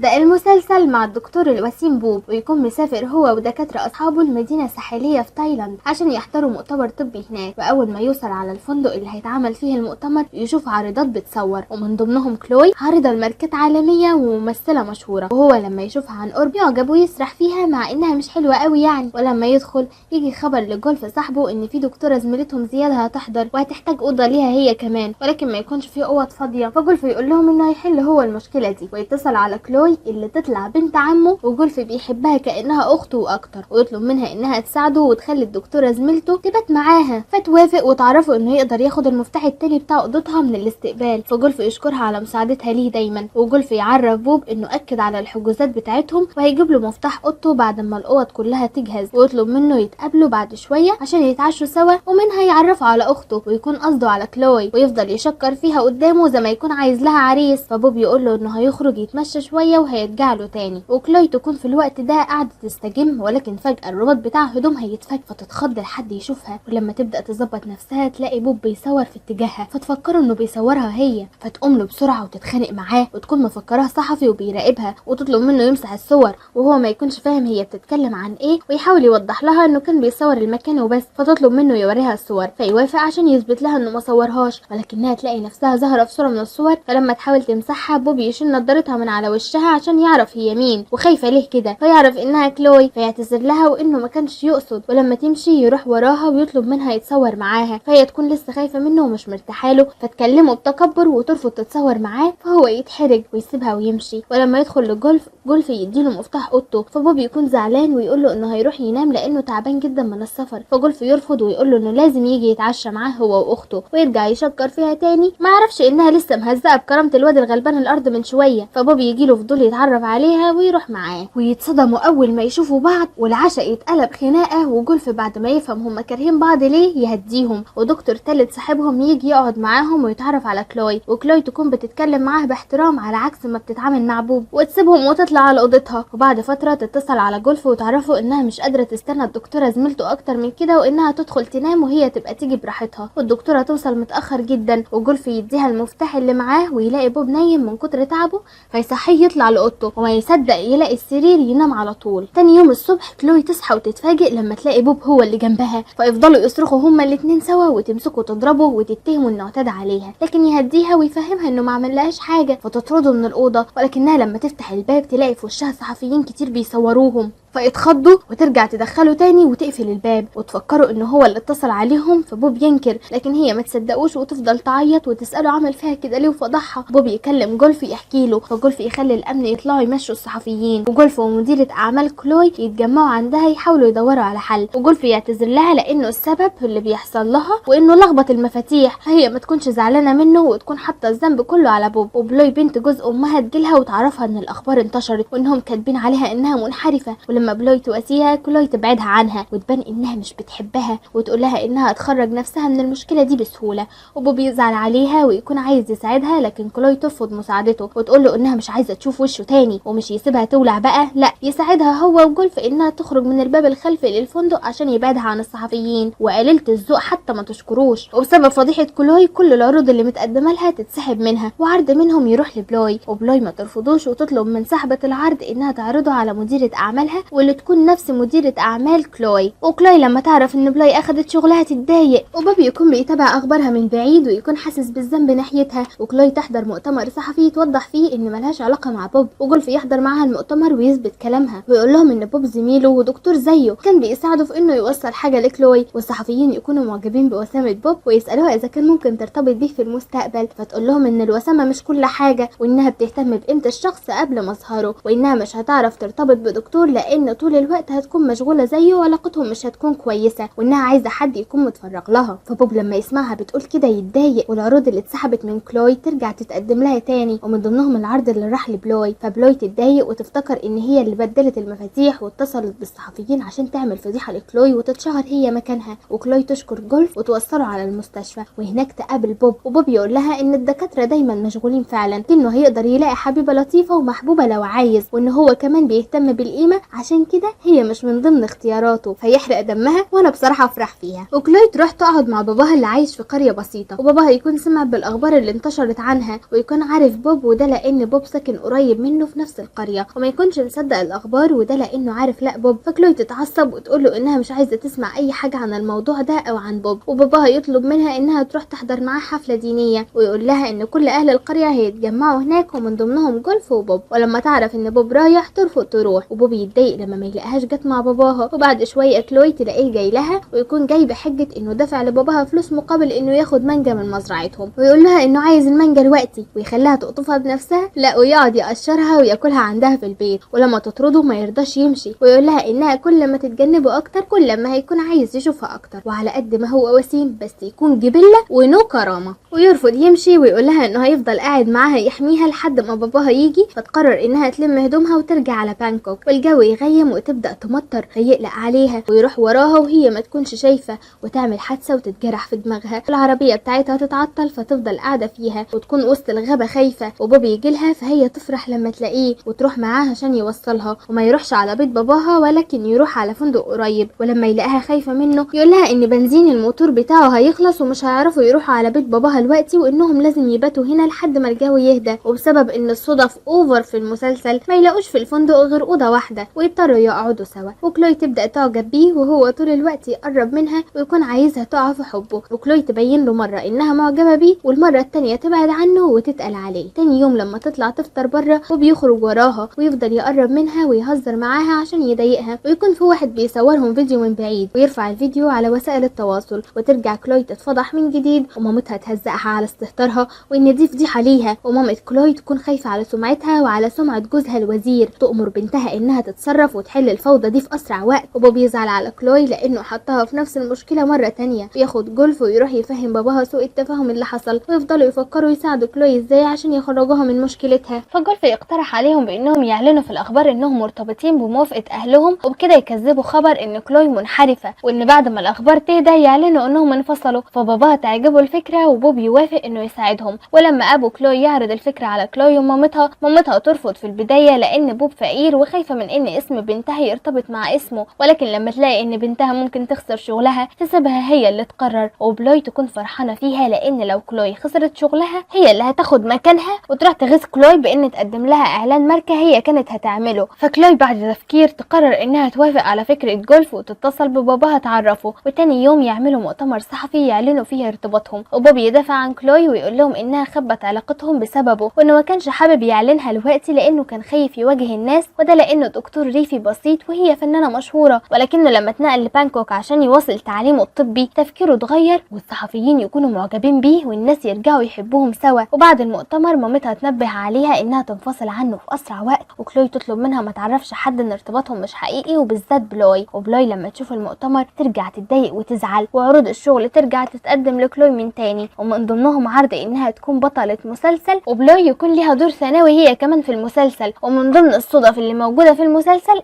ويبدأ المسلسل مع الدكتور الوسيم بوب، ويكون مسافر هو ودكاترة أصحابه المدينة الساحلية في تايلاند عشان يحضروا مؤتمر طبي هناك. وأول ما يوصل على الفندق اللي هيتعمل فيه المؤتمر يشوف عارضات بتصور، ومن ضمنهم كلوي عارضة لماركات عالمية وممثلة مشهورة. وهو لما يشوفها عن قرب يعجب ويسرح فيها مع إنها مش حلوة قوي يعني. ولما يدخل يجي خبر لجولف صاحبه إن في دكتورة زميلتهم زيادة هتحضر وهتحتاج أوضة ليها هي كمان، ولكن ما يكونش في أوض فاضية. فجولف يقول لهم إنه هيحل هو المشكلة دي، ويتصل على كلوي اللي تطلع بنت عمه، وجولف بيحبها كأنها أخته وأكتر، ويطلب منها إنها تساعده وتخلي الدكتورة زميلته تبات معاها. فتوافق وتعرفوا إنه يقدر ياخد المفتاح التاني بتاع أوضتها من الاستقبال. فجولف يشكرها على مساعدتها ليه دايما، وجولف يعرف بوب إنه أكد على الحجوزات بتاعتهم وهيجيب له مفتاح أوضته بعد ما الأوض كلها تجهز، ويطلب منه يتقابلوا بعد شوية عشان يتعشوا سوا، ومنها يعرفوا على أخته ويكون قصده على كلوي، ويفضل يشكر فيها قدامه زي ما يكون عايز لها عريس. فبوب يقول له إنه هيخرج يتمشى شوية وهيرجع له تاني. وكلوي تكون في الوقت ده قاعدة تستجم، ولكن فجأة الرباط بتاع هدومها يتفك فتتخض لحد يشوفها. ولما تبدأ تظبط نفسها تلاقي بوب بيصور في اتجاهها، فتفكر إنه بيصورها هي، فتقوم له بسرعة وتتخانق معاه، وتكون مفكرها صحفي وبيراقبها، وتطلب منه يمسح الصور وهو ما يكونش فاهم هي بتتكلم عن ايه، ويحاول يوضح لها انه كان بيصور المكان وبس. فتطلب منه يوريها الصور فيوافق عشان يثبت لها انه ما صورهاش، ولكنها تلاقي نفسها ظاهرة في صورة من الصور. فلما تحاول تمسحها بوب يشيل نضارتها من على وشها عشان يعرف هي مين وخايفة ليه كده، فيعرف انها كلوي فيعتذر لها وانه ما كانش يقصد. ولما تمشي يروح وراها ويطلب منها يتصور معاها، فهي تكون لسه خايفة منه ومش مرتاحه له، فتكلمه بتكبر وترفض تتصور معاه، فهو يتحرج ويسيبها ويمشي. ولما يدخل جولف يديله مفتاح اوضته، فبوب يكون زعلان ويقول له انه هيروح ينام لانه تعبان جدا من السفر. فجولف يرفض ويقول له انه لازم يجي يتعشى معاه هو واخته، ويرجع يشكر فيها تاني، ما يعرفش انها لسه مهزقه بكرامه الواد الغلبان الارض من شويه. فبوب يجيله فضول يتعرف عليها ويروح معاه، ويتصدموا اول ما يشوفوا بعض، والعشاء يتقلب خناقه. وجولف بعد ما يفهم هما كارهين بعض ليه يهديهم، ودكتور تالت صاحبهم يجي يقعد معاهم ويتعرف على كلوي، وكلوي تكون بتتكلم معاه باحترام على عكس ما بتتعامل مع بوب، وتسيبهم وتطلع على اوضتها. وبعد فتره تتصل على جولف وتعرفوا انها مش قادره تستنى الدكتوره زميلته اكتر من كده، وانها تدخل تنام وهي تبقى تيجي براحتها. والدكتوره توصل متاخر جدا، وجولف يديها المفتاح اللي معاه، ويلاقي بوب نايم من كتر تعبه فيصحيه يطلع لاوضته، وما يصدق يلاقي السرير ينام على طول. تاني يوم الصبح كلوي تصحى وتتفاجئ لما تلاقي بوب هو اللي جنبها، فيفضلوا يصرخوا هما الاتنين سوا وتمسكه تضربه وتتهمه انه اعتدى عليها، لكن يهديها ويفهمها انه ما عملهاش حاجه فتطرده من الاوضه. ولكنها لما تفتح الباب تلاقي في وشها صحفيين كتير بيصوروهم، فيتخضوا وترجع تدخله تاني وتقفل الباب، وتفكروا انه هو اللي اتصل عليهم. فبوب ينكر، لكن هي ما تصدقوش وتفضل تعيط وتساله عمل فيها كده ليه وفضحها. بوب يكلم جولف يحكي له، فجولف يخلي الامن يطلعوا يمشوا الصحفيين، وجولف ومديره اعمال كلوي يتجمعوا عندها يحاولوا يدوروا على حل. وجولف يعتذر لها لانه السبب اللي بيحصل لها، وانه لخبط المفاتيح، فهي ما تكونش زعلانه منه وتكون حاطه الذنب كله على بوب. وبلوي بنت جوز امها تجيلها وتعرفها ان الاخبار انتشرت وانهم كاتبين عليها انها منحرفه. ولما بلوي تواسيها كلوي تبعدها عنها وتبان انها مش بتحبها، وتقول لها انها تخرج نفسها من المشكله دي بسهوله. وبوب يزعل عليها ويكون عايز يساعدها، لكن كلوي ترفض مساعدته وتقول له انها مش عايزه تشوف وشه تاني، ومش يسيبها تولع بقى، لا يساعدها هو وجولف انها تخرج من الباب الخلفي للفندق عشان يبعدها عن الصحفيين. وقليله الذوق حتى ما تشكروش، وبسبب فضيحه كلوي كل العروض اللي متقدمه لها تتسحب منها، وعرض منهم يروح لبلوي، وبلوي ما ترفضوش وتطلب من صاحبه العرض انها تعرضه على مديره اعمالها واللي تكون نفس مديرة اعمال كلوي. وكلوي لما تعرف ان بلوي اخدت شغلها تتضايق، وبوب يكون بيتابع اخبارها من بعيد ويكون حاسس بالذنب ناحيتها. وكلوي تحضر مؤتمر صحفي توضح فيه ان ملهاش علاقة مع بوب، وجولف يحضر معاها المؤتمر ويثبت كلامها ويقول لهم ان بوب زميله ودكتور زيه كان بيساعده في انه يوصل حاجة لكلوي. والصحفيين يكونوا معجبين بوسامة بوب ويسألوها اذا كان ممكن ترتبط بيه في المستقبل، فتقول لهم ان الوسامة مش كل حاجة، وانها بتهتم بقيمة الشخص قبل مظهره، وانها مش هتعرف ترتبط بدكتور لان طول الوقت هتكون مشغولة زيه وعلاقتهم مش هتكون كويسة، وانها عايزة حد يكون متفرغ لها. فبوب لما يسمعها بتقول كده يتضايق، والعروض اللي اتسحبت من كلوي ترجع تتقدم لها تاني، ومن ضمنهم العرض اللي راح لبلوي. فبلوي تتضايق وتفتكر ان هي اللي بدلت المفاتيح واتصلت بالصحفيين عشان تعمل فضيحة لكلوي وتتشهر هي مكانها. وكلوي تشكر جولف وتوصله على المستشفى، وهناك تقابل بوب، وبوب يقول لها ان الدكاترة دايما مشغولين فعلا، انه هيقدر يلاقي حبيبة لطيفة ومحبوبة لو عايز، وان هو كمان بيهتم بالقيمة عشان وعشان كده هي مش من ضمن اختياراته فيحرق دمها، وانا بصراحة افرح فيها. وكلوي تروح تقعد مع باباها اللي عايش في قرية بسيطة، وباباها يكون سمع بالاخبار اللي انتشرت عنها ويكون عارف بوب، وده لان بوب ساكن قريب منه في نفس القرية، وما يكونش مصدق الاخبار وده لانه عارف لا بوب. فكلوي تتعصب وتقول له انها مش عايزة تسمع اي حاجة عن الموضوع ده او عن بوب، وباباها يطلب منها انها تروح تحضر معاه حفلة دينية، ويقول لها ان كل اهل القرية هيتجمعوا هناك ومن ضمنهم جولف وبوب. ولما تعرف ان بوب رايح ترفض تروح، وبوب يتضايق لما ما يلاقيهاش جت مع باباها. وبعد شوية كلوي تلاقيه جاي لها ويكون جاي بحجة انه دفع لباباها فلوس مقابل انه ياخد مانجا من مزرعتهم، ويقول لها انه عايز المانجا دلوقتي ويخليها تقطفها بنفسها، لا ويقعد يقشرها وياكلها عندها في البيت. ولما تطرده ما يرضاش يمشي ويقول لها انها كل ما تتجنبه اكتر كل ما هيكون عايز يشوفها اكتر، وعلى قد ما هو وسيم بس يكون جبلة ونو كرامة. ويرفض يمشي ويقول لها انه هيفضل قاعد معاها يحميها لحد ما باباها يجي. فتقرر انها تلم هدومها وترجع على بانكوك، والجو يغيم وتبدأ تمطر فيقلق عليها ويروح وراها وهي ما تكونش شايفة وتعمل حادثة وتتجرح في دماغها. العربية بتاعتها تتعطل فتفضل قاعدة فيها وتكون وسط الغابة خايفة، وبوب يجيلها فهي تفرح لما تلاقيه وتروح معاه عشان يوصلها، وما يروحش على بيت باباها ولكن يروح على فندق قريب. ولما يلاقيها خايفة منه يقول لها ان بنزين الموتور بتاعه هيخلص ومش هيعرفوا يروحوا على بيت باباها دلوقتي، وانهم لازم يباتوا هنا لحد ما الجو يهدى. وبسبب ان الصدف اوفر في المسلسل ما يلاقوش في الفندق غير اوضه واحده ويضطروا يقعدوا سوا. وكلوي تبدا تعجب بيه وهو طول الوقت يقرب منها ويكون عايزها تقع في حبه، وكلوي تبين له مره انها معجبه بيه والمره التانيه تبعد عنه وتتقل عليه. تاني يوم لما تطلع تفطر بره وبيخرج وراها ويفضل يقرب منها ويهزر معاها عشان يضايقها، ويكون في واحد بيصورهم فيديو من بعيد ويرفع الفيديو على وسائل التواصل. وترجع كلوي تتفضح من جديد ومامتها تهزقها على استهتارها وان دي فضيحه ليها، ومامة كلوي تكون خايفه على سمعتها وعلى سمعه جوزها الوزير، تؤمر بنتها انها تتصرف وتحل الفوضى دي في اسرع وقت. وبوب يزعل على كلوي لانه حطها في نفس المشكله مره تانية، وياخد جولف ويروح يفهم باباها سوء التفاهم اللي حصل، ويفضلوا يفكروا يساعدوا كلوي ازاي عشان يخرجوها من مشكلتها. فجولف يقترح عليهم بانهم يعلنوا في الاخبار انهم مرتبطين بموافقه اهلهم، وبكده يكذبوا خبر ان كلوي منحرفه، وان بعد ما الاخبار تهدى يعلنوا انهم انفصلوا. فباباها تعجبه الفكره وبوب يوافق انه يساعدهم. ولما ابو كلوي يعرض الفكره على كلوي ومامتها ترفض في البدايه لان بوب فقير وخايفه من ان اسم بنتها يرتبط مع اسمه، ولكن لما تلاقي ان بنتها ممكن تخسر شغلها تسيبها هي اللي تقرر. وبلوي تكون فرحانه فيها لان لو كلوي خسرت شغلها هي اللي هتاخد مكانها وتروح تغيظ كلوي بان تقدم لها اعلان ماركه هي كانت هتعمله. فكلوي بعد تفكير تقرر انها توافق على فكره جولف وتتصل بباباها تعرفه، وتاني يوم يعملوا مؤتمر صحفي يعلنوا فيه ارتباطهم. وبوب يدافع عن كلوي ويقول لهم انها خبت علاقتهم بسببه وانه ما كانش حابب يعلنها دلوقتي لانه كان خايف يواجه الناس، وده لانه دكتور ريفي بسيط وهي فنانه مشهوره. ولكنه لما اتنقل لبانكوك عشان يواصل تعليمه الطبي تفكيره اتغير والصحفيين يكونوا معجبين بيه والناس يرجعوا يحبوهم سوا. وبعد المؤتمر مامتها تنبه عليها انها تنفصل عنه في اسرع وقت، وكلوي تطلب منها ما تعرفش حد ان ارتباطهم مش حقيقي وبالذات بلوي. وبلوي لما تشوف المؤتمر ترجع تتضايق وتزعل، وعروض الشغل ترجع تتقدم لكلوي من تاني، ومن ضمنهم عرض انها تكون بطلة مسلسل وبلوي يكون ليها دور ثانوي هي كمان في المسلسل. ومن ضمن الصدف اللي موجودة في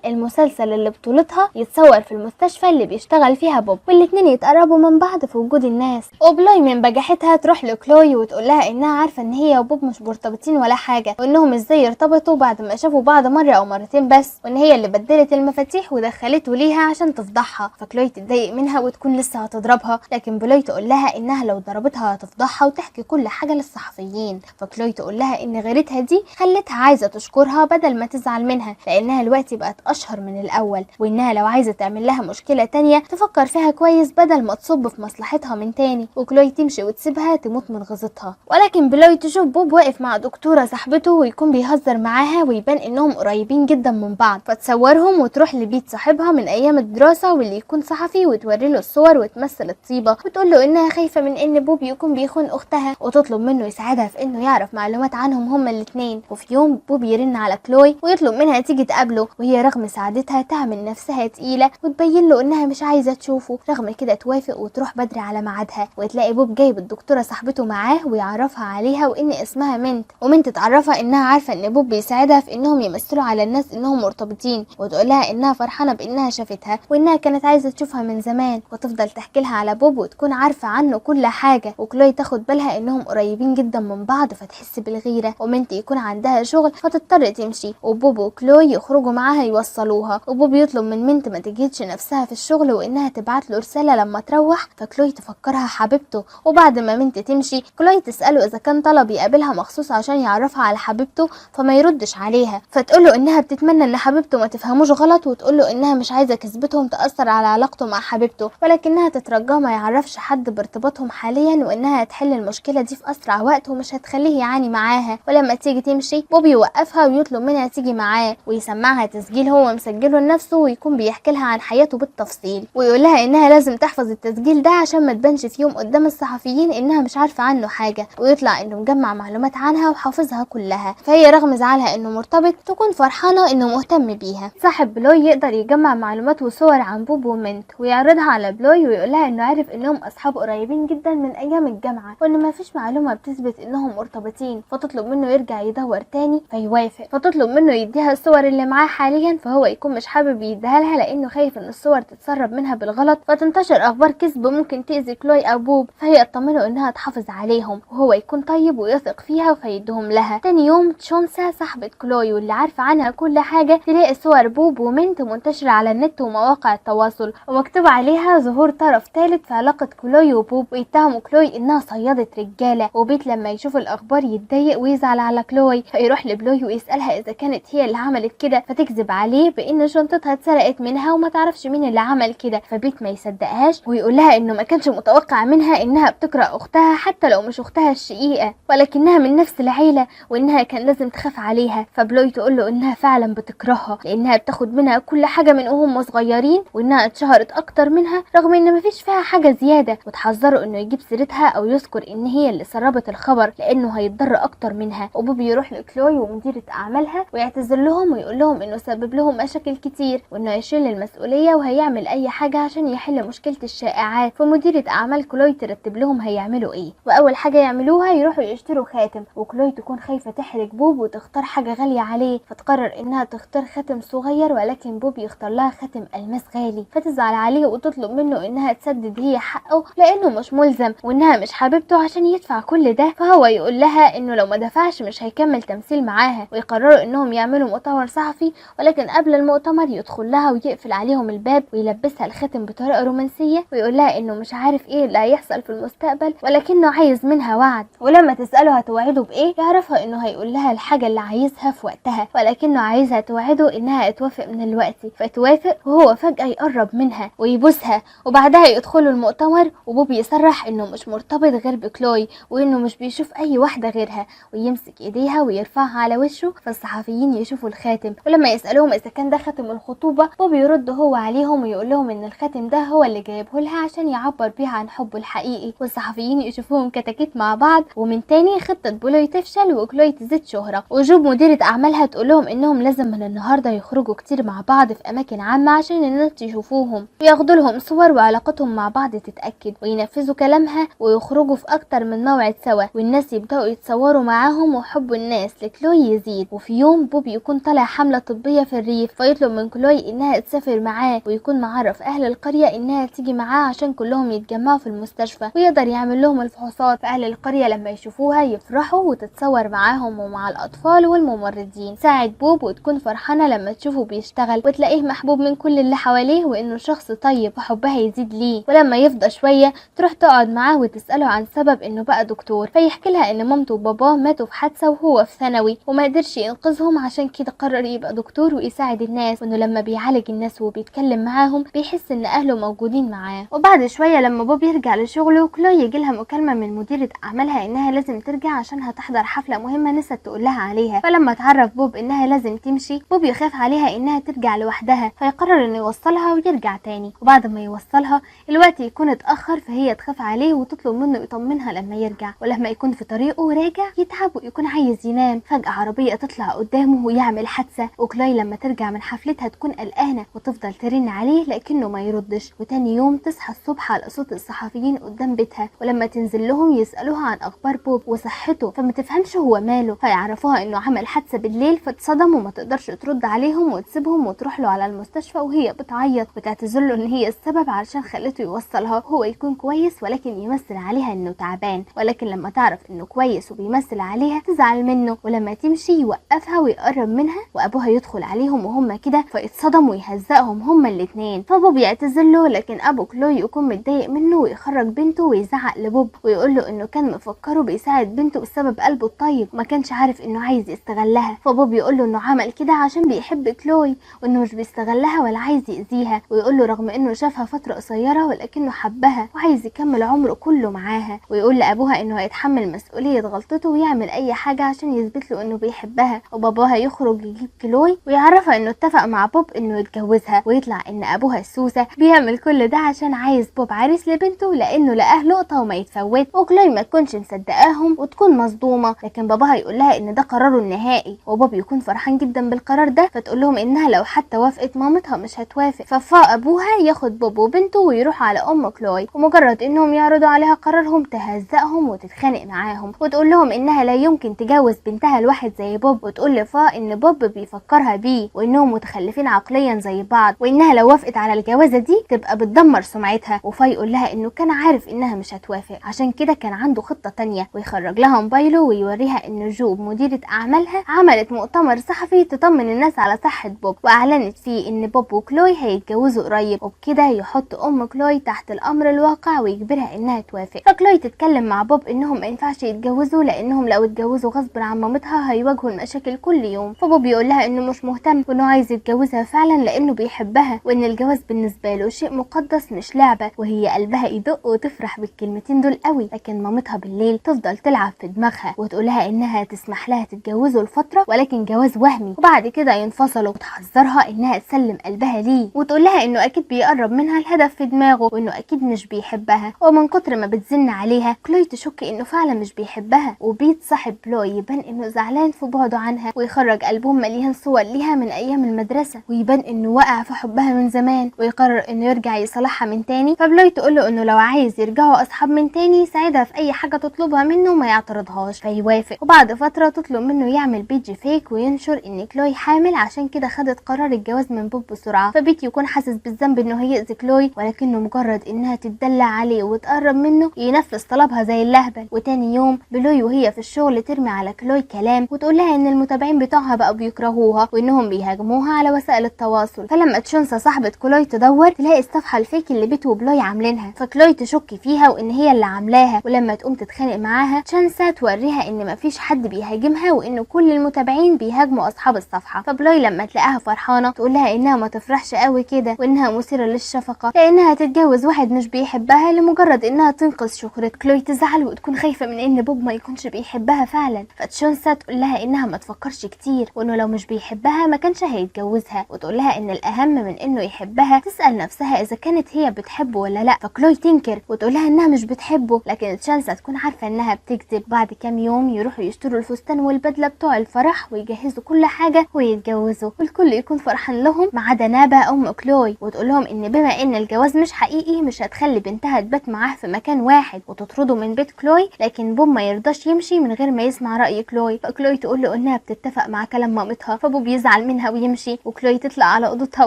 المسلسل اللي بطولتها يتصور في المستشفى اللي بيشتغل فيها بوب، والاتنين يتقربوا من بعض في وجود الناس. وبلوي من بجاحتها تروح لكلوي وتقول لها انها عارفة ان هي وبوب مش مرتبطين ولا حاجة، وانهم ازاي يرتبطوا بعد ما شافوا بعض مرة او مرتين بس، وان هي اللي بدلت المفاتيح ودخلته ليها عشان تفضحها. فكلوي تتضايق منها وتكون لسه هتضربها، لكن بلوي تقول لها انها لو ضربتها هتفضحها وتحكي كل حاجة للصحفيين. فكلوي تقول لها ان غيرتها دي خلتها عايزة تشكرها بدل ما تزعل منها لانها دلوقتي بقت اشهر من الاول، وانها لو عايزة تعمل لها مشكلة تانية تفكر فيها كويس بدل ما تصب في مصلحتها من تاني. وكلوي تمشي وتسيبها تموت من غيظتها. ولكن بلوي تشوف بوب واقف مع دكتورة صاحبته ويكون بيهزر معاها ويبان انهم قريبين جدا من بعض، فتصورهم وتروح لبيت صاحبها من ايام الدراسة واللي يكون صحفي وتوري له الصور وتمثل الطيبة وتقول له انها خايفة من ان بوب يكون بيخون اختها، وتطلب منه يساعدها في انه يعرف معلومات عنهم هما الاتنين. وفي يوم بوب يرن على كلوي ويطلب منها تيجي تقابله، وهي رغم سعادتها تعمل نفسها تقيلة وتبين له انها مش عايزة تشوفه. رغم كده توافق وتروح بدري على ميعادها، وتلاقي بوب جايب الدكتورة صاحبته معاه ويعرفها عليها وان اسمها منت، ومنت تعرفها انها عارفة ان بوب بيساعدها في انهم يمثلوا على الناس انهم مرتبطين، وتقولها انها فرحانة بانها شافتها وانها كانت عايزة تشوفها من زمان، وتفضل تحكي لها على بوب وتكون عارفة عنه كل حاجة. وكلوي تاخد بالها انهم قريبين جدا من بعض فتحس بالغيرة، ومنت يكون عندها شغل فتضطر تمشي، وبوب وكلوي يخرجوا معاها ويوصلوها. وبوب يطلب من منت ما تجهدش نفسها في الشغل وانها تبعت له رساله لما تروح، فكلوي تفكرها حبيبته. وبعد ما منت تمشي كلوي تساله اذا كان طلب يقابلها مخصوص عشان يعرفها على حبيبته، فما يردش عليها، فتقوله انها بتتمنى ان حبيبته ما تفهموش غلط، وتقوله انها مش عايزه كذبتهم تاثر على علاقته مع حبيبته، ولكنها تترجاه ما يعرفش حد بارتباطهم حاليا، وانها هتحل المشكله دي في اسرع وقت ومش هتخليه يعاني معاها. ولما تيجي تمشي بوب يوقفها ويطلب منها تيجي معاه ويسمعها تسجيل هو مسجله لنفسه، ويكون بيحكي لها عن حياته بالتفصيل، ويقول لها انها لازم تحفظ التسجيل ده عشان ما تبانش في يوم قدام الصحفيين انها مش عارفه عنه حاجه، ويطلع انه مجمع معلومات عنها وحافظها كلها. فهي رغم زعلها انه مرتبط تكون فرحانه انه مهتم بيها. صاحب بلوي يقدر يجمع معلومات وصور عن بوب ومنت ويعرضها على بلوي، ويقول لها انه عارف انهم اصحاب قريبين جدا من ايام الجامعه، وان ما فيش معلومه بتثبت انهم مرتبطين، فتطلب منه يرجع يدور تاني فيوافق. فتطلب منه يديها الصور اللي معاه حاليا، فهو يكون مش حابب يديها لها لانه خايف ان الصور تتسرب منها بالغلط فتنتشر اخبار كذب ممكن تاذي كلوي او بوب، فهي تطمنه انها تحافظ عليهم، وهو يكون طيب ويثق فيها فيدهم لها. تاني يوم تشونسا صاحبة كلوي واللي عارفه عنها كل حاجه تلاقي صور بوب ومنت منتشره على النت ومواقع التواصل، ومكتوب عليها ظهور طرف ثالث في علاقه كلوي وبوب، ويتهموا كلوي انها صياده رجاله. وبيت لما يشوف الاخبار يتضايق ويزعل على كلوي، فيروح لبلوي ويسالها اذا كانت هي اللي عملت كده، فتكذب عليه بان شنطتها اتسرقت منها وما تعرفش مين اللي عمل كده، فبيت ما يصدقهاش ويقول لها انه ما كانش متوقع منها انها بتكره اختها حتى لو مش اختها الشقيقه، ولكنها من نفس العيله وانها كان لازم تخاف عليها. فبلوي تقول له انها فعلا بتكرهها لانها بتاخد منها كل حاجه من وهم صغيرين، وانها اتشهرت اكتر منها رغم ان مفيش فيها حاجه زياده، وتحذره انه يجيب سيرتها او يذكر ان هي اللي سربت الخبر لانه هيتضر اكتر منها. وبوب يروح لكلوي ومديره اعمالها ويعتذر لهم ويقول لهم انه سبب لهم مشاكل كتير، وانه هيشيل المسؤوليه وهيعمل اي حاجه عشان يحل مشكله الشائعات. فمديره اعمال كلوي ترتب لهم هيعملوا ايه، واول حاجه يعملوها يروحوا يشتروا خاتم، وكلوي تكون خايفه تحرج بوب وتختار حاجه غاليه عليه، فتقرر انها تختار خاتم صغير، ولكن بوب يختار لها خاتم الماس غالي، فتزعل عليه وتطلب منه انها تسدد هي حقه لانه مش ملزم وانها مش حبيبته عشان يدفع كل ده. فهو يقول لها انه لو ما دفعش مش هيكمل تمثيل معاها، ويقرروا انهم يعملوا مؤتمر صحفي، ولكن قبل المؤتمر يدخل لها ويقفل عليهم الباب ويلبسها الخاتم بطريقه رومانسيه، ويقول لها انه مش عارف ايه اللي هيحصل في المستقبل ولكنه عايز منها وعد، ولما تساله هتوعده بايه يعرفها انه هيقول لها الحاجه اللي عايزها في وقتها، ولكنه عايزها توعده انها توافق من الوقت، فتوافق وهو فجاه يقرب منها ويبوسها، وبعدها يدخلوا المؤتمر وبوب يصرح انه مش مرتبط غير بكلوي وانه مش بيشوف اي واحده غيرها، ويمسك ايديها ويرفعها على وشه، فالصحفيين يشوفوا الخاتم، ولما يسالوهم اذا كان ده خاتم الخطوبه بوب يرد هو عليهم ويقول لهم ان الخاتم ده هو اللي جايبه لها عشان يعبر بيه عن حبه الحقيقي، والصحفيين يشوفوهم كتاكيت مع بعض. ومن تاني خطه بلوي تفشل وكلوي تزيد شهره، وجوب مديره اعمالها تقول لهم انهم لازم من النهارده يخرجوا كتير مع بعض في اماكن عامه عشان الناس يشوفوهم وياخدوا لهم صور وعلاقتهم مع بعض تتاكد، وينفذوا كلامها ويخرجوا في اكتر من موعد سوا، والناس يبداوا يتصوروا معاهم وحب الناس لكلوي يزيد. وفي يوم بوب يكون طالع حمله طبيه في الريف، فيطلب من كلوي انها تسافر معاه، ويكون معرف اهل القريه انها تيجي معاه عشان كلهم يتجمعوا في المستشفى ويقدر يعمل لهم الفحوصات. فاهل القريه لما يشوفوها يفرحوا وتتصور معاهم ومع الاطفال والممرضين. ساعد بوب وتكون فرحانه لما تشوفه بيشتغل وتلاقيه محبوب من كل اللي حواليه وانه شخص طيب وحبها يزيد ليه. ولما يفضى شويه تروح تقعد معاه وتساله عن سبب انه بقى دكتور، فيحكي لها ان مامته وباباه ماتوا في حادثه وهو في ثانوي وما قدرش ينقذهم، عشان كده قرر يبقى دكتور ويساعد الناس، وانه لما بيعالج الناس وبيتكلم معاهم بيحس ان اهله موجودين معاه. وبعد شويه لما بوب يرجع لشغله كلوي يجي لها مكالمه من مديره اعمالها انها لازم ترجع عشان هتحضر حفله مهمه نسيت تقول لها عليها. فلما تعرف بوب انها لازم تمشي بوب يخاف عليها انها ترجع لوحدها، فيقرر انه يوصلها ويرجع تاني. وبعد ما يوصلها الوقت يكون اتاخر، فهي تخاف عليه وتطلب منه يطمنها لما يرجع. ولما يكون في طريقه وراجع يتعب ويكون عايز ينام، فجاه عربيه تطلع قدامه ويعمل حادثه. وكلاي لما ترجع من حفلتها تكون قلقانه وتفضل ترن عليه لكنه ما يردش. وتاني يوم تصحى الصبح على صوت الصحفيين قدام بيتها، ولما تنزل لهم يسالوها عن اخبار بوب وصحته، فما تفهمش هو ماله، فيعرفوها انه عمل حادثه بالليل فتصدم وما تقدرش ترد عليهم وتسيبهم وتروح له على المستشفى وهي بتعيط وتعتذر له ان هي السبب علشان خلته يوصلها. هو يكون كويس ولكن يمثل عليها انه تعبان، ولكن لما تعرف انه كويس وبيمثل عليها تزعل منه، ولما تمشي يوقفها ويقرب منها وابوها يدخل عليه عليهم وهم كده فاتصدم ويهزقهم هما الاتنين. فبوب يعتذر له لكن ابو كلوي يكون متضايق منه ويخرج بنته ويزعق لبوب ويقول له انه كان مفكره بيساعد بنته بسبب قلبه الطيب وما كانش عارف انه عايز يستغلها. فبوب يقول له انه عمل كده عشان بيحب كلوي وانه مش بيستغلها ولا عايز يأذيها، ويقول له رغم انه شافها فترة قصيرة ولكنه حبها وعايز يكمل عمره كله معاها، ويقول لابوها انه هيتحمل مسؤولية غلطته ويعمل اي حاجة عشان يثبت له انه بيحبها. وباباها يخرج يجيب كلوي ويعرفها انه اتفق مع بوب انه يتجوزها، ويطلع ان ابوها السوسة بيعمل كل ده عشان عايز بوب عريس لبنته لانه لقاه لقطة وما يتفوت. وكلوي ما تكونش مصدقاهم وتكون مصدومة، لكن باباها يقول لها ان ده قراره النهائي، وبوب يكون فرحان جدا بالقرار ده، فتقول لهم انها لو حتى وافقت مامتها مش هتوافق. ففاق ابوها ياخد بوب وبنته ويروحوا على ام كلوي، ومجرد انهم يعرضوا عليها قرارهم تهزقهم وتتخانق معاهم وتقول لهم انها لا يمكن تجوز بنتها لواحد زي بوب، وتقول لفاق ان بوب بيفكرها بيه وانهم متخلفين عقليا زي بعض، وانها لو وافقت على الجوازه دي تبقى بتدمر سمعتها. وفاق يقول لها انه كان عارف انها مش هتوافق عشان كده كان عنده خطه تانية، ويخرج لها موبايله ويوريها ان جوب مديره اعمالها عملت مؤتمر صحفي تطمن الناس على صحه بوب، واعلنت فيه ان بوب وكلوي هيتجوزوا قريب، وبكده يحط ام كلوي تحت الامر الواقع ويجبرها انها توافق. فكلوي تتكلم مع بوب انهم ما ينفعش يتجوزوا لانهم لو اتجوزوا غصب عن مامتها هيواجهوا المشاكل كل يوم. فبوب يقول لها انه مش مهتم وانه عايز يتجوزها فعلا لانه بيحبها، وان الجواز بالنسبه له شيء مقدس مش لعبه، وهي قلبها يدق وتفرح بالكلمتين دول قوي. لكن مامتها بالليل تفضل تلعب في دماغها وتقول لها انها تسمح لها تتجوزوا لفتره ولكن جواز وهمي وبعد كده ينفصلوا، وتحذرها انها تسلم قلبها ليه، وتقول لها انه اكيد بيقرب منها الهدف في دماغه وانه اكيد مش بيحبها. ومن كتر ما بتزن عليها كلوي تشك انه فعلا مش بيحبها، وبيت صاحب كلوي يبان انه زعلان في بعده عنها، ويخرج ألبوم مليان صور ليها من ايام المدرسه ويبان انه وقع في حبها من زمان، ويقرر انه يرجع يصالحها من تاني. فبلوي تقول له انه لو عايز يرجعوا اصحاب من تاني يساعدها في اي حاجه تطلبها منه ما يعترضهاش، فيوافق. وبعد فتره تطلب منه يعمل بيج فيك وينشر ان كلوي حامل، عشان كده خدت قرار الجواز من بوب بسرعه. فبيت يكون حاسس بالذنب انه هيأذي كلوي، ولكنه مجرد انها تتدلع عليه وتقرب منه ينفذ طلبها زي اللهبل. وتاني يوم بلوي وهي في الشغل ترمي على كلوي كلام وتقول لها ان المتابعين بتوعها بقوا بيكرهوها وانهم بيهاجموها على وسائل التواصل. فلما تشونسا صاحبه كلوي تدور تلاقي الصفحه الفيك اللي بيت وبلوي عاملينها، فكلوي تشك فيها وان هي اللي عاملاها. ولما تقوم تتخانق معاها تشانسا توريها ان مفيش حد بيهاجمها وان كل المتابعين بيهاجموا اصحاب الصفحه. فبلوي لما تلاقيها فرحانه تقول لها انها ما تفرحش قوي كده وانها مثيره للشفقه لانها تتجوز واحد مش بيحبها لمجرد انها تنقذ شهرة. كلوي تزعل وتكون خايفه من ان بوب ما يكونش بيحبها فعلا، فتشونسا تقول لها انها ما تفكرش كتير وانه لو مش بيحبها ما كانش هيتجوزها، وتقول لها ان الاهم من انه يحبها تسال نفسها اذا كانت هي بتحبه ولا لا. فكلوي تنكر وتقول لها انها مش بتحبه، لكن تشانسا تكون عارفه انها بتكذب. بعد كام يوم يروحوا يشتروا الفستان والبدله بتوع الفرح ويجهزوا كل حاجه ويتجوزوا، والكل يكون فرحان لهم ما عدا نابا ام كلوي، وتقول لهم ان بما ان الجواز مش حقيقي مش هتخلي بنتها تبات معاه في مكان واحد وتطرده من بيت كلوي، لكن بوب ما يرضاش يمشي من غير ما يسمع راي كلوي. فكلوي تقول له انها بتتفق مع كلام مامتها، فبوب يزعل منها ويمشي، وكلوي تطلع على اوضتها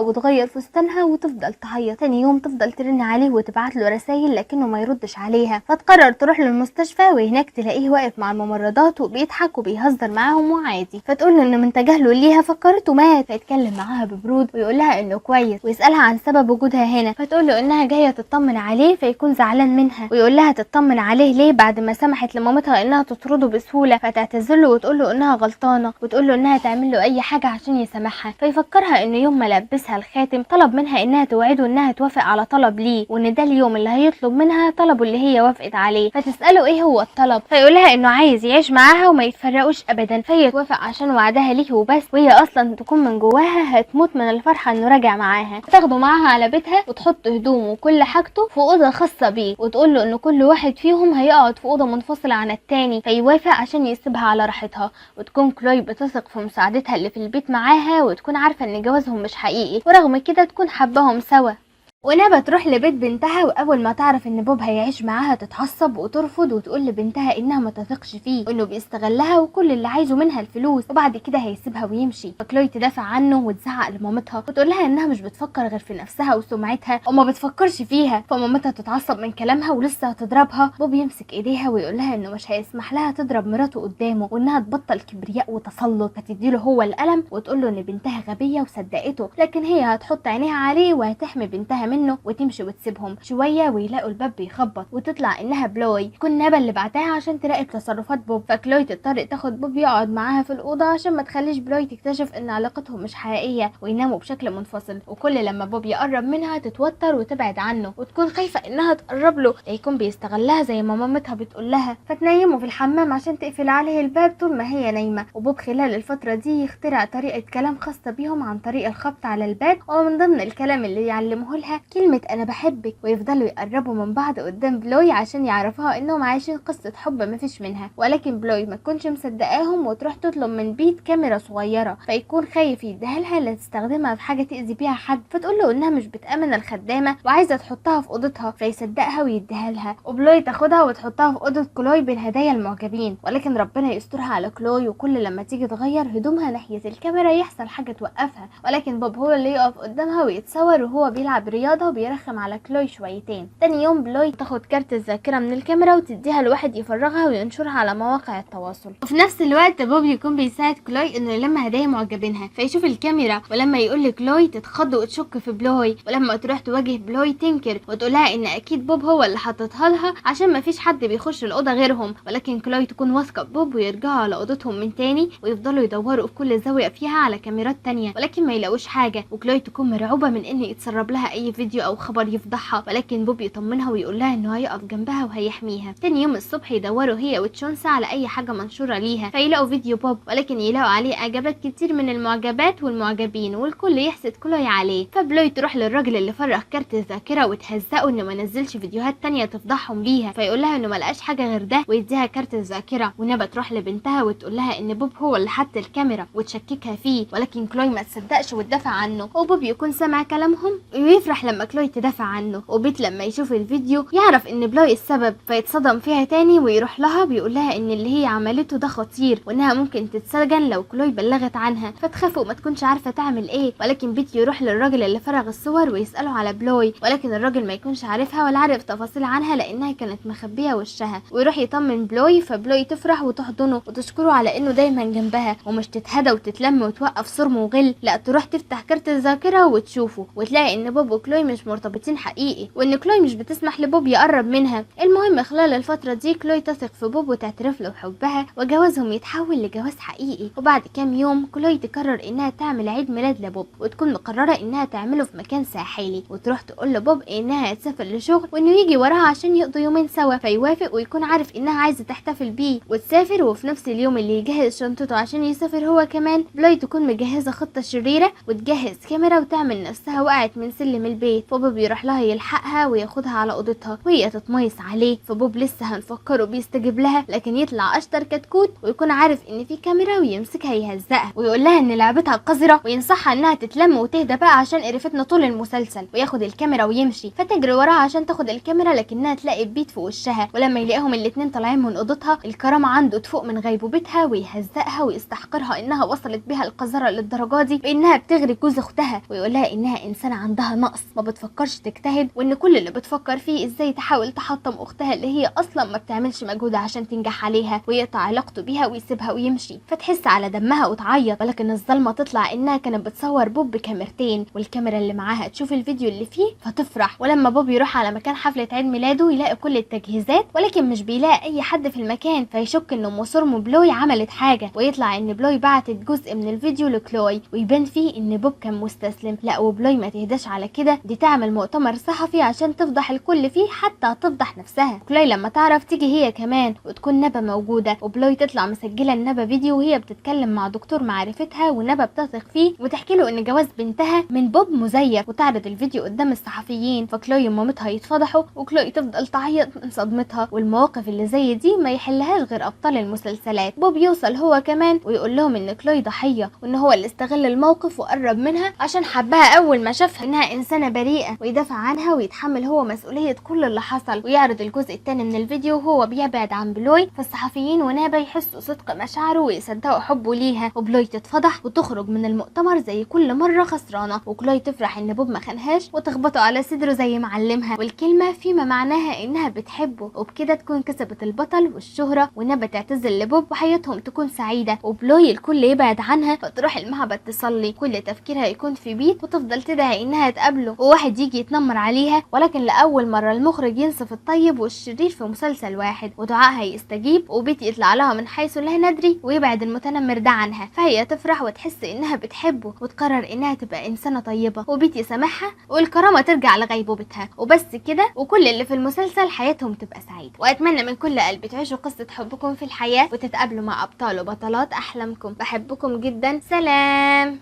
وتغير فستانها وتفضل تعيط. تاني يوم تفضل ترن عليه وتبعت له رسائل لكنه ما يردش عليها، فتقرر تروح للمستشفى وهناك تلاقيه واقف مع الممرضات وبيضحك وبيهزر معاهم وعادي. فتقول له انه من تجاهله ليها فكرته مات، فيتكلم معاها ببرود ويقول لها انه كويس ويسالها عن سبب وجودها هنا، فتقول له انها جايه تطمن عليه، فيكون زعلان منها ويقول لها تطمن عليه ليه بعد ما سمحت لمامتها انها تطرده بسهوله. فتعتذر له وتقول له انها غلطانه وتقول له انها تعمل له اي حاجه عشان يسامحها. فيفكرها انه يوم ما لبسها الخاتم طلب منها انها توعده انها توافق على طلب ليه، وان ده اليوم اللي هيطلب منها طلبه اللي هي وافقت عليه. فتساله ايه هو الطلب، فيقول لها انه عايز يعيش معاها وما يتفرقوش ابدا. فهي توافق عشان وعدها ليه وبس، وهي اصلا تكون من جواها هتموت من الفرحه انه راجع معاها. فتاخده معاها على بيتها وتحط هدومه وكل حاجته في اوضه خاصه بيه، وتقول له ان كل واحد فيهم هيقعد في اوضه منفصله عن التاني، فيوافق عشان يسيبها على راحتها. وتكون كلوي بتثق في مساعدتها اللي في البيت معاها، وتكون عارفه ان جوازهم مش حقيقي ورغم كده تكون حباهم سوا. ونبا تروح لبيت بنتها، واول ما تعرف ان بوب هيعيش معاها تتعصب وترفض وتقول لبنتها انها ما تثقش فيه وانه بيستغلها وكل اللي عايزه منها الفلوس وبعد كده هيسيبها ويمشي. فكلوي تدافع عنه وتزعق لمامتها وتقول لها انها مش بتفكر غير في نفسها وسمعتها وما بتفكرش فيها. فمامتها تتعصب من كلامها ولسه هتضربها. بوب يمسك ايديها ويقول لها انه مش هيسمح لها تضرب مراته قدامه وانها تبطل كبرياء وتسلط، فتديله هو القلم وتقول له ان بنتها غبيه وصدقته، لكن هي هتحط عينيها عليه وهتحمي بنتها منه وتمشي وتسيبهم. شويه ويلاقوا الباب بيخبط وتطلع انها بلوي تكون نبا اللي بعتها عشان تراقب تصرفات بوب. فكلوي تضطر تاخد بوب يقعد معاها في الاوضه عشان ما تخليش بلوي تكتشف ان علاقتهم مش حقيقيه ويناموا بشكل منفصل. وكل لما بوب يقرب منها تتوتر وتبعد عنه وتكون خايفه انها تقرب له يكون بيستغلها زي ما مامتها بتقول لها، فتنيمه في الحمام عشان تقفل عليه الباب طول ما هي نايمه. وبوب خلال الفتره دي يخترع طريقه كلام خاصه بيهم عن طريق الخبط على الباب، ومن ضمن الكلام اللي يعلمه لها كلمه انا بحبك، ويفضلوا يقربوا من بعض قدام بلوي عشان يعرفوها انهم عايشين قصه حب مفيش منها. ولكن بلوي ما تكونش مصدقاهم وتروح تطلب من بيت كاميرا صغيره، فيكون خايف يديها لها لا تستخدمها في حاجه تاذي بيها حد، فتقول له انها مش بتامن الخدامه وعايزه تحطها في اوضتها فيصدقها ويديها لها. وبلوي تاخدها وتحطها في اوضه كلوي بالهدايا المعجبين، ولكن ربنا يسترها على كلوي وكل لما تيجي تغير هدومها ناحيه الكاميرا يحصل حاجه توقفها، ولكن بوب هو اللي يقف قدامها ويتصور وهو بيلعب رياضه وبيرخم على كلوي شويتين. تاني يوم بلوي تاخد كارت الذاكره من الكاميرا وتديها لواحد يفرغها وينشرها على مواقع التواصل. وفي نفس الوقت بوب يكون بيساعد كلوي انه يلم هدايا معجبينها فيشوف الكاميرا، ولما يقول لكلوي تتخض وتشك في بلوي، ولما تروح تواجه بلوي تنكر وتقولها ان اكيد بوب هو اللي حاططها لها عشان ما فيش حد بيخش الاوضه غيرهم، ولكن كلوي تكون واثقه ببوب ويرجعوا على اوضتهم من تاني ويفضلوا يدوروا في كل زاويه فيها على كاميرات تانية ولكن ما يلاقوش حاجه. وكلوي تكون مرعوبه من ان يتسرب لها اي فيديو او خبر يفضحها، ولكن بوب يطمنها ويقول لها انه هيقف جنبها وهيحميها. تاني يوم الصبح يدوروا هي وتشونسا على اي حاجه منشوره ليها فيلاقوا فيديو بوب، ولكن يلاقوا عليه اعجابات كتير من المعجبات والمعجبين والكل يحسد كلوي عليه. فبلوي تروح للراجل اللي فرغ كارت الذاكره وتهزقه انه ما نزلش فيديوهات تانية تفضحهم بيها، فيقول لها انه ما لقاش حاجه غير ده ويديها كارت الذاكره. ونبا تروح لبنتها وتقول لها ان بوب هو اللي حط الكاميرا وتشككها فيه، ولكن كلوي ما تصدقش وتدافع عنه، وبوب يكون سمع كلامهم ويفرح لما كلوي تدافع عنه. وبيت لما يشوف الفيديو يعرف ان بلوي السبب فيتصدم فيها تاني ويروح لها بيقول لها ان اللي هي عملته ده خطير وانها ممكن تتسجن لو كلوي بلغت عنها، فتخاف وما تكونش عارفه تعمل ايه. ولكن بيت يروح للراجل اللي فرغ الصور ويساله على بلوي، ولكن الراجل ما يكونش عارفها ولا عارف تفاصيل عنها لانها كانت مخبيه وشها، ويروح يطمن بلوي فبلوي تفرح وتحضنه وتشكره على انه دايما جنبها ومش تتهدى وتتلم وتوقف صرم وغل، لا تروح تفتح كارت الذاكره وتشوفه وتلاقي ان بوب وكلوي مش مرتبطين حقيقي وان كلوي مش بتسمح لبوب يقرب منها. المهم خلال الفتره دي كلوي تثق في بوب وتعترف له بحبها وجوازهم يتحول لجواز حقيقي. وبعد كام يوم كلوي تقرر انها تعمل عيد ميلاد لبوب وتكون مقرره انها تعمله في مكان ساحلي، وتروح تقول لبوب انها هتسافر لشغل وانه يجي وراها عشان يقضوا يومين سوا، فيوافق ويكون عارف انها عايزه تحتفل بيه وتسافر. وفي نفس اليوم اللي يجهز شنطته عشان يسافر هو كمان بلوي تكون مجهزه خطه شريره وتجهز كاميرا وتعمل نفسها وقعت من سلم البيت، فبوب يروح لها يلحقها وياخدها على اوضتها وهي تتميص عليه. فبوب لسه هنفكره بيستجيب لها لكن يطلع اشطر كتكوت ويكون عارف ان في كاميرا ويمسكها يهزقها ويقول لها ان لعبتها قذره وينصحها انها تتلم وتهدى بقى عشان قرفتنا طول المسلسل، وياخد الكاميرا ويمشي. فتجري وراها عشان تاخد الكاميرا لكنها تلاقي بيت في وشها، ولما يلاقيهم الاتنين طالعين من اوضتها الكرامه عنده تفوق من غيبوبتها ويهزقها ويستحقرها انها وصلت بيها القذره للدرجه دي بانها بتغري جوز اختها، ويقول لها انها انسانه عندها نقص ما بتفكرش تجتهد وان كل اللي بتفكر فيه ازاي تحاول تحطم اختها اللي هي اصلا ما بتعملش مجهود عشان تنجح عليها، ويقطع علاقته بيها ويسيبها ويمشي. فتحس على دمها وتعيط، ولكن الظلمه تطلع انها كانت بتصور بوب بكاميرتين والكاميرا اللي معاها تشوف الفيديو اللي فيه فتفرح. ولما بوب يروح على مكان حفله عيد ميلاده يلاقي كل التجهيزات ولكن مش بيلاقي اي حد في المكان، فيشك ان ام صرم بلوي عملت حاجه، ويطلع ان بلوي بعتت جزء من الفيديو لكلوي ويبان فيه ان بوب كان مستسلم. لا وبلوي ما تهداش على كده، دي تعمل مؤتمر صحفي عشان تفضح الكل فيه حتى تفضح نفسها. كلوي لما تعرف تيجي هي كمان وتكون نبا موجوده، وبلوي تطلع مسجله لنبا فيديو وهي بتتكلم مع دكتور معرفتها ونبا بتثق فيه وتحكي له ان جواز بنتها من بوب مزيف، وتعرض الفيديو قدام الصحفيين. فكلوي ومامتها يتفضحوا وكلوي تفضل تعيط من صدمتها، والمواقف اللي زي دي ما يحلهاش غير ابطال المسلسلات. بوب يوصل هو كمان ويقول لهم ان كلوي ضحيه وان هو اللي استغل الموقف وقرب منها عشان حبها اول ما شافها انها انسانه بريئة ويدافع عنها ويتحمل هو مسؤولية كل اللي حصل. ويعرض الجزء الثاني من الفيديو وهو بيبعد عن بلوي، فالصحفيين ونابا يحسوا صدق مشاعره ويصدقوا حبه ليها، وبلوي تتفضح وتخرج من المؤتمر زي كل مرة خسرانة، وكلوي تفرح ان بوب ما خانهاش وتخبطه على صدره زي معلمها، والكلمة فيما معناها انها بتحبه، وبكده تكون كسبت البطل والشهرة، ونابا تعتذر لبوب وحياتهم تكون سعيدة، وبلوي الكل يبعد عنها فتروح المعبد تصلي، كل تفكيرها يكون في بيت وتفضل تدعي انها تقابله، وواحد يجي يتنمر عليها، ولكن لأول مرة المخرج ينصف الطيب والشرير في مسلسل واحد، ودعائها يستجيب وبيت يطلع لها من حيث لا ندري ويبعد المتنمر ده عنها، فهي تفرح وتحس انها بتحبه وتقرر انها تبقى انسانة طيبة، وبيت يسامحها والكرامة ترجع لغيبوبتها، وبس كده وكل اللي في المسلسل حياتهم تبقى سعيدة. واتمنى من كل قلبي تعيشوا قصة حبكم في الحياة وتتقابلوا مع ابطال وبطلات احلامكم. بحبكم جدا، سلام.